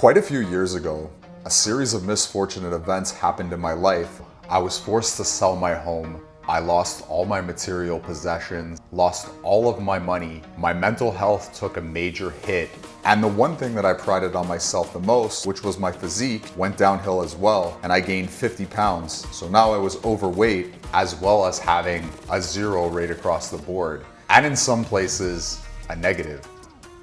Quite a few years ago, a series of misfortunate events happened in my life. I was forced to sell my home. I lost all my material possessions, lost all of my money. My mental health took a major hit. And the one thing that I prided on myself the most, which was my physique, went downhill as well, and I gained 50 pounds. So now I was overweight, as well as having a 0 right across the board, and in some places, a negative.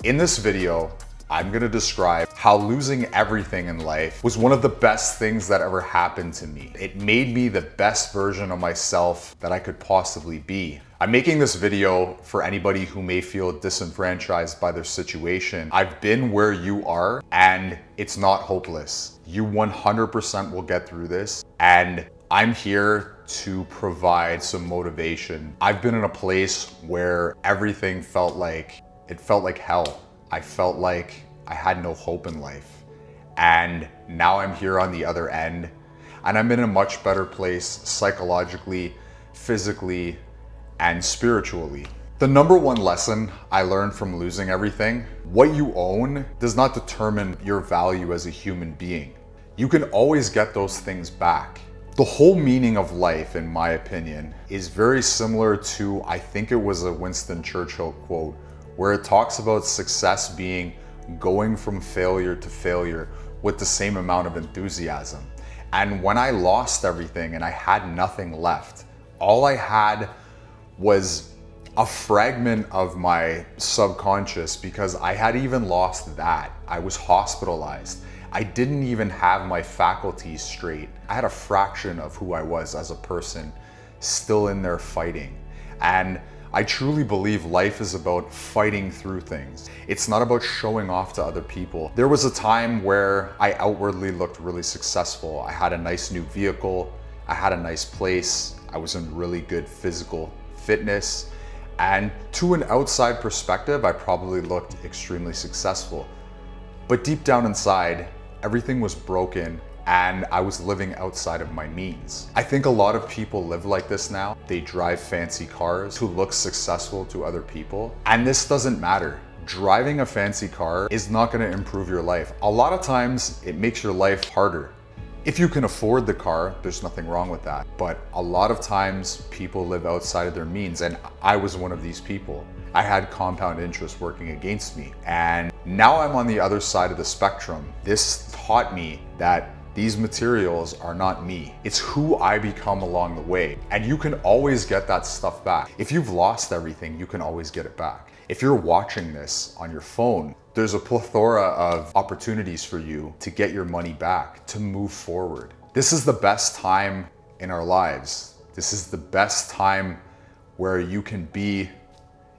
In this video, I'm gonna describe how losing everything in life was one of the best things that ever happened to me. It made me the best version of myself that I could possibly be. I'm making this video for anybody who may feel disenfranchised by their situation. I've been where you are, and it's not hopeless. You 100% will get through this, and I'm here to provide some motivation. I've been in a place where everything felt like hell. I felt like I had no hope in life. And now I'm here on the other end, and I'm in a much better place psychologically, physically, and spiritually. The number one lesson I learned from losing everything: what you own does not determine your value as a human being. You can always get those things back. The whole meaning of life, in my opinion, is very similar to, I think it was a Winston Churchill quote, where it talks about success being going from failure to failure with the same amount of enthusiasm. And when I lost everything and I had nothing left, all I had was a fragment of my subconscious, because I had even lost that. I was hospitalized. I didn't even have my faculties straight. I had a fraction of who I was as a person still in there fighting. And I truly believe life is about fighting through things. It's not about showing off to other people. There was a time where I outwardly looked really successful. I had a nice new vehicle. I had a nice place. I was in really good physical fitness. And to an outside perspective, I probably looked extremely successful. But deep down inside, everything was broken, and I was living outside of my means. I think a lot of people live like this now. They drive fancy cars to look successful to other people. And this doesn't matter. Driving a fancy car is not gonna improve your life. A lot of times it makes your life harder. If you can afford the car, there's nothing wrong with that. But a lot of times people live outside of their means, and I was one of these people. I had compound interest working against me. And now I'm on the other side of the spectrum. This taught me that these materials are not me. It's who I become along the way. And you can always get that stuff back. If you've lost everything, you can always get it back. If you're watching this on your phone, there's a plethora of opportunities for you to get your money back, to move forward. This is the best time in our lives. This is the best time where you can be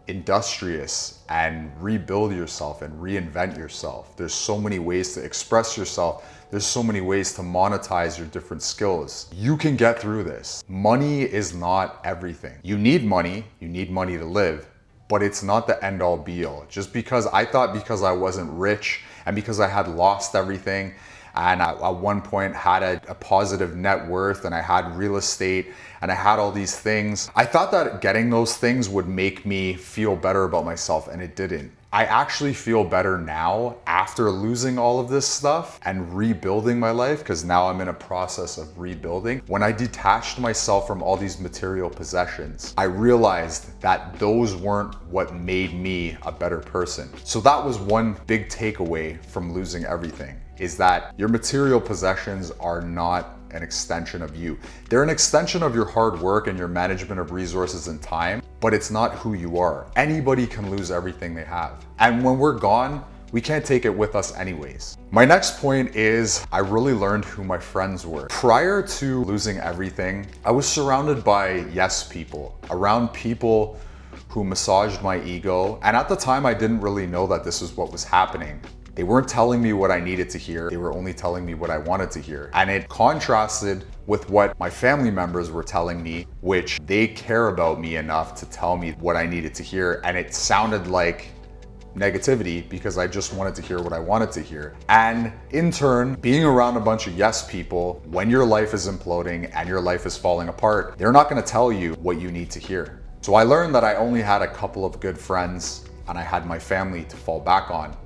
industrious and rebuild yourself and reinvent yourself. There's so many ways to express yourself. There's so many ways to monetize your different skills. You can get through this. Money is not everything. You need money to live, but it's not the end all be all. Just because I thought, because I wasn't rich and because I had lost everything, and I, at one point had a positive net worth, and I had real estate, and I had all these things. I thought that getting those things would make me feel better about myself, and it didn't. I actually feel better now after losing all of this stuff and rebuilding my life, because now I'm in a process of rebuilding. When I detached myself from all these material possessions, I realized that those weren't what made me a better person. So that was one big takeaway from losing everything, is that your material possessions are not an extension of you. They're an extension of your hard work and your management of resources and time, but it's not who you are. Anybody can lose everything they have. And when we're gone, we can't take it with us anyways. My next point is I really learned who my friends were. Prior to losing everything, I was surrounded by yes people, around people who massaged my ego. And at the time, I didn't really know that this was what was happening. They weren't telling me what I needed to hear. They were only telling me what I wanted to hear. And it contrasted with what my family members were telling me, which they care about me enough to tell me what I needed to hear. And it sounded like negativity, because I just wanted to hear what I wanted to hear. And in turn, being around a bunch of yes people, when your life is imploding and your life is falling apart, they're not gonna tell you what you need to hear. So I learned that I only had a couple of good friends, and I had my family to fall back on.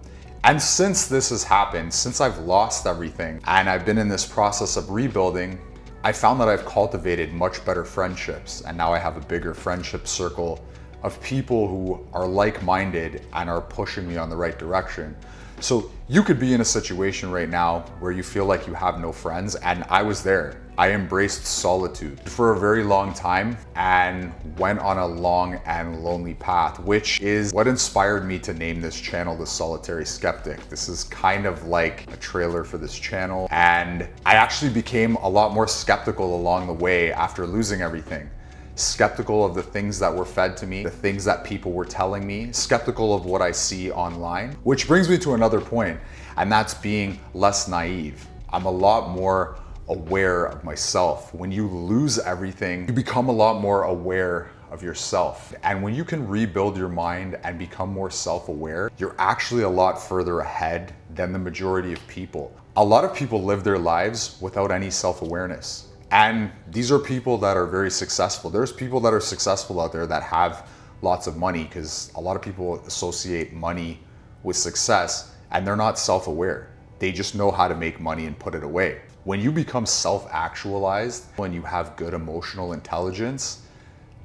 And since this has happened, since I've lost everything and I've been in this process of rebuilding, I found that I've cultivated much better friendships, and now I have a bigger friendship circle of people who are like-minded and are pushing me on the right direction. So you could be in a situation right now where you feel like you have no friends, and I was there. I embraced solitude for a very long time and went on a long and lonely path, which is what inspired me to name this channel The Solitary Skeptic. This is kind of like a trailer for this channel, and I actually became a lot more skeptical along the way after losing everything. Skeptical of the things that were fed to me, the things that people were telling me, skeptical of what I see online, which brings me to another point, and that's being less naive. I'm a lot more aware of myself. When you lose everything, you become a lot more aware of yourself. And when you can rebuild your mind and become more self-aware, you're actually a lot further ahead than the majority of people. A lot of people live their lives without any self-awareness. And these are people that are very successful. There's people that are successful out there that have lots of money, because a lot of people associate money with success and they're not self-aware. They just know how to make money and put it away. When you become self-actualized, when you have good emotional intelligence,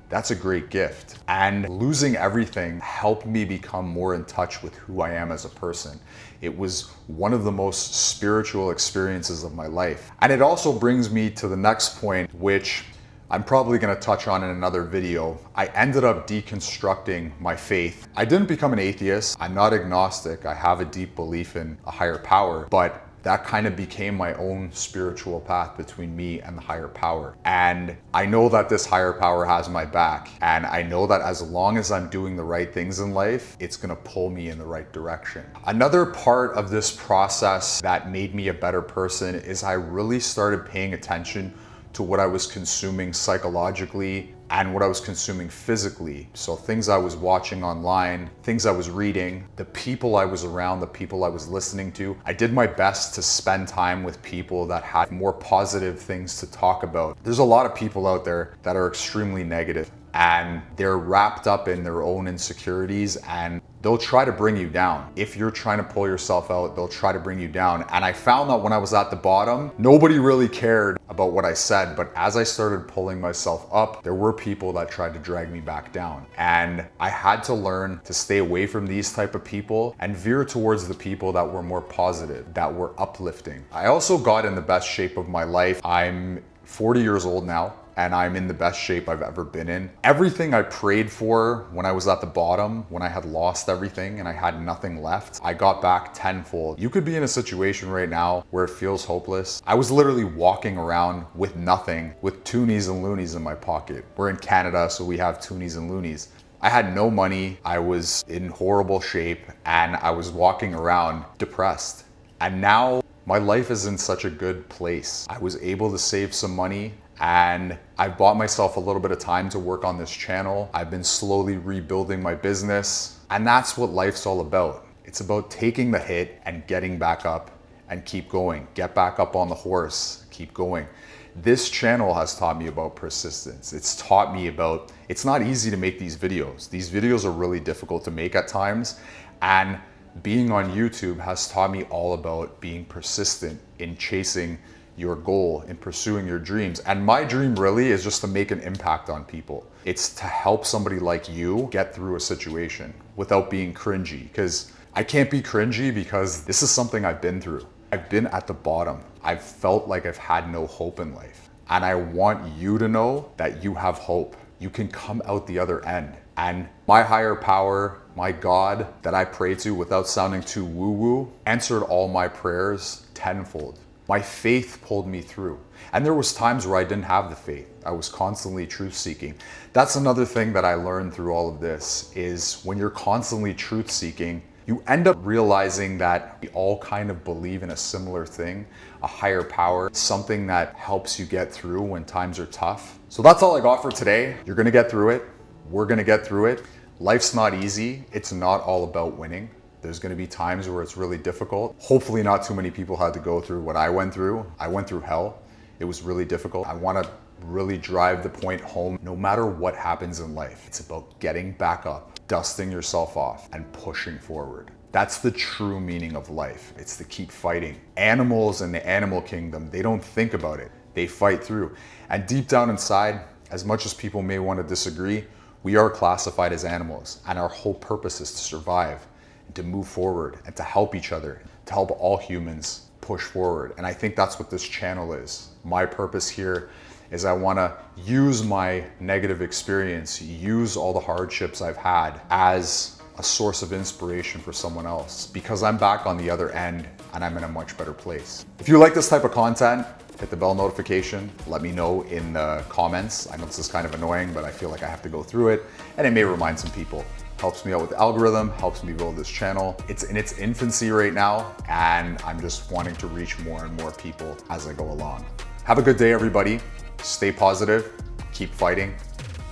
that's a great gift. And losing everything helped me become more in touch with who I am as a person. It was one of the most spiritual experiences of my life. And it also brings me to the next point, which I'm probably gonna touch on in another video. I ended up deconstructing my faith. I didn't become an atheist. I'm not agnostic. I have a deep belief in a higher power, but that kind of became my own spiritual path between me and the higher power. And I know that this higher power has my back. And I know that as long as I'm doing the right things in life, it's gonna pull me in the right direction. Another part of this process that made me a better person is I really started paying attention to what I was consuming psychologically and what I was consuming physically. So things I was watching online, things I was reading, the people I was around, the people I was listening to. I did my best to spend time with people that had more positive things to talk about. There's a lot of people out there that are extremely negative, and they're wrapped up in their own insecurities, and they'll try to bring you down. If you're trying to pull yourself out, they'll try to bring you down. And I found that when I was at the bottom, nobody really cared about what I said. But as I started pulling myself up, there were people that tried to drag me back down. And I had to learn to stay away from these type of people and veer towards the people that were more positive, that were uplifting. I also got in the best shape of my life. I'm 40 years old now, and I'm in the best shape I've ever been in. Everything I prayed for when I was at the bottom, when I had lost everything and I had nothing left, I got back tenfold. You could be in a situation right now where it feels hopeless. I was literally walking around with nothing, with toonies and loonies in my pocket. We're in Canada, so we have toonies and loonies. I had no money, I was in horrible shape, and I was walking around depressed. And now my life is in such a good place. I was able to save some money, and I bought myself a little bit of time to work on this channel. I've been slowly rebuilding my business, and that's what life's all about. It's about taking the hit and getting back up and keep going. Get back up on the horse, keep going. This channel has taught me about persistence. It's taught me about, it's not easy to make these videos. These videos are really difficult to make at times, and being on YouTube has taught me all about being persistent in chasing your goal, in pursuing your dreams. And my dream really is just to make an impact on people. It's to help somebody like you get through a situation without being cringy, because I can't be cringy because this is something I've been through. I've been at the bottom. I've felt like I've had no hope in life. And I want you to know that you have hope. You can come out the other end. And my higher power, my God that I pray to without sounding too woo-woo, answered all my prayers tenfold. My faith pulled me through. And there was times where I didn't have the faith. I was constantly truth seeking. That's another thing that I learned through all of this, is when you're constantly truth seeking, you end up realizing that we all kind of believe in a similar thing, a higher power, something that helps you get through when times are tough. So that's all I got for today. You're gonna get through it. We're gonna get through it. Life's not easy. It's not all about winning. There's gonna be times where it's really difficult. Hopefully not too many people had to go through what I went through. I went through hell. It was really difficult. I wanna really drive the point home. No matter what happens in life, it's about getting back up, dusting yourself off, and pushing forward. That's the true meaning of life. It's to keep fighting. Animals in the animal kingdom, they don't think about it. They fight through. And deep down inside, as much as people may want to disagree, we are classified as animals, and our whole purpose is to survive and to move forward and to help each other, to help all humans push forward. And I think that's what this channel is. My purpose here is I want to use my negative experience, use all the hardships I've had as a source of inspiration for someone else, because I'm back on the other end and I'm in a much better place. If you like this type of content, hit the bell notification. Let me know in the comments. I know this is kind of annoying, but I feel like I have to go through it, and it may remind some people. Helps me out with the algorithm, helps me build this channel. It's in its infancy right now, and I'm just wanting to reach more and more people as I go along. Have a good day, everybody. Stay positive, keep fighting.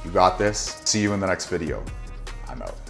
You got this. See you in the next video. I'm out.